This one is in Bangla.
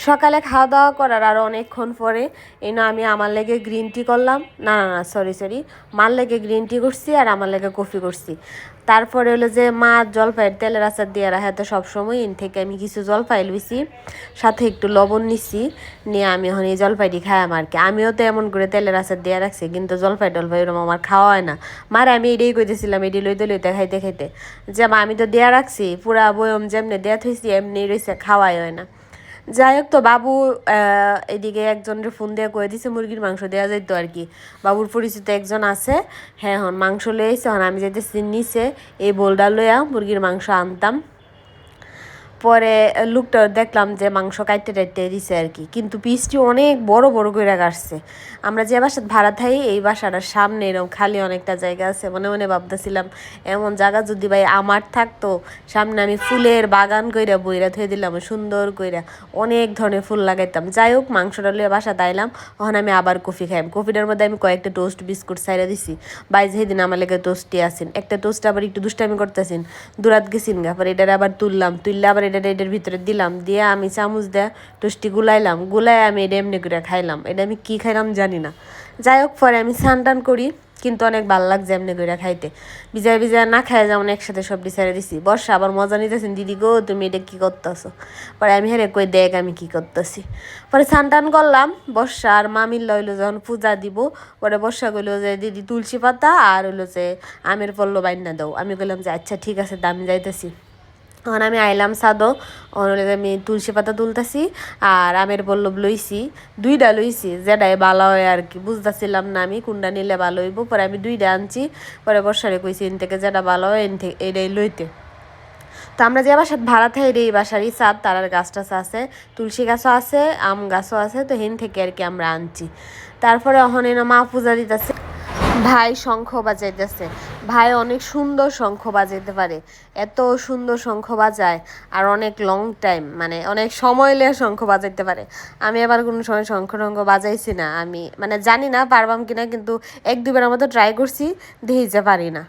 সকালে খাওয়া দাওয়া করার আরও অনেকক্ষণ পরে আমি আমার লেগে গ্রিন টি করলাম, না না না সরি মার লেগে গ্রিন টি করছি আর আমার লেগে কফি করছি। তারপরে হলো যে মা জলপাইয়ের তেলের আচার দিয়ে রাখে তো সবসময়, থেকে আমি কিছু জলপাই লইছি, সাথে একটু লবণ নিছি, নিয়ে আমি এখন এই জলপাইটি খাইলাম আর কি। আমিও তো এমন করে তেলের আচার দিয়ে রাখছি, কিন্তু জলপাই টলপাই ওরকম আমার খাওয়া হয় না। মারে আমি এটাই কইতেছিলাম, এটি লইতে লইতে খাইতে খাইতে, যে মা আমি তো দেয়া রাখছি পুরা বয়ম যেমনি দেয়া থইছি এমনি রয়েছে, খাওয়াই হয় না। যাই হোক, তো বাবু এদিকে একজনের ফোন দিয়ে কয়ে দিছে মুরগির মাংস দেওয়া যাইতো আর কি। বাবুর পরিচিত একজন আছে, হ্যাঁ হন মাংস লয়ে আইছে, হন আমি যাইতেছি নিচে এই বোলডা লইয়া মুরগির মাংস আনতাম। পরে লুকটা দেখলাম যে মাংস কাটতে টাইটতে দিছে আর কি, কিন্তু পিসটি অনেক বড় বড় করে কাটছে। আমরা যে বাসায় ভাড়া থাই এই বাসাটার সামনে এরকম খালি অনেকটা জায়গা আছে, মনে মনে ভাবতেছিলাম এমন জায়গা যদি ভাই আমার থাকতো, সামনে আমি ফুলের বাগান কইরা বইরা থুয়ে দিলাম সুন্দর কইরা, অনেক ধরনের ফুল লাগাইতাম। যাই হোক, মাংসটা লিয়ে বাসা দাইলাম, তখন আমি আবার কফি খাইম। কফিটার মধ্যে আমি কয়েকটা টোস্ট বিস্কুট সাইরা দিছি, বাই যেদিন আমার লেগে টোস্টই আসেন, একটা টোস্ট আবার একটু দুষ্টামি করতেছেন, দূরাত গেছিন গা, পরে এটার আবার তুললে আবার এটার ভিতরে দিলাম, দিয়ে আমি চামচ দেয়া টোস্টি গুলাই আমি এটা এমনি করে খাইলাম। এটা আমি কী খাইলাম জানি না। যাই হোক, পরে আমি স্নান টান করি, কিন্তু অনেক ভালো লাগছে এমনি করে খাইতে। বিজায় না খাই যেমন একসাথে সবটি ছেড়ে দিছি। বর্ষা আবার মজা নিতেছেন, দিদি গো তুমি এটা কী করতেছো? পরে আমি হেরে কই দেখ আমি কী করতেছি। পরে স্নান টান করলাম, বর্ষা আর মামির লইলো যখন পূজা দিব, পরে বর্ষা কইলো যে দিদি তুলসী পাতা আর হইলো যে আমের পল্ল বাইনা দাও। আমি কইলাম যে আচ্ছা ঠিক আছে, দামি যাইতেছি। তখন আমি আইলাম সাদো, আমি তুলসী পাতা তুলতেছি আর আমের পল্লব লইছি, দুইটা লইছি, যেটাই ভালো হয় আর কি। বুঝতেছিলাম না আমি কোনটা নিলে ভালো হইব, পরে আমি দুইটা আনছি। পরে বর্ষারে কইছি এন থেকে যেটা ভালো হয় এটাই লইতে। তো আমরা যে বাসাত ভাড়া থাই এই বাসারই ছাদ, তারার গাছ টাছ আছে, তুলসী গাছও আছে, আম গাছও আছে, তো হেন থেকে আর কি আমরা আনছি। তারপরে অহনে না মা পূজা দিতেছে, ভাই শঙ্খ বাজাইতেছে। ভাই অনেক সুন্দর শঙ্খ বাজাইতে পারে, এত সুন্দর শঙ্খ বাজায়, আর অনেক লং টাইম, মানে অনেক সময় লে শঙ্খ বাজাইতে পারে। আমি আবার কোনো সময় শঙ্খ টঙ্খ বাজাইছি না, আমি মানে জানি না পারবাম কিনা, কিন্তু এক দুবার মতো ট্রাই করছি, দেখি যে পারি না।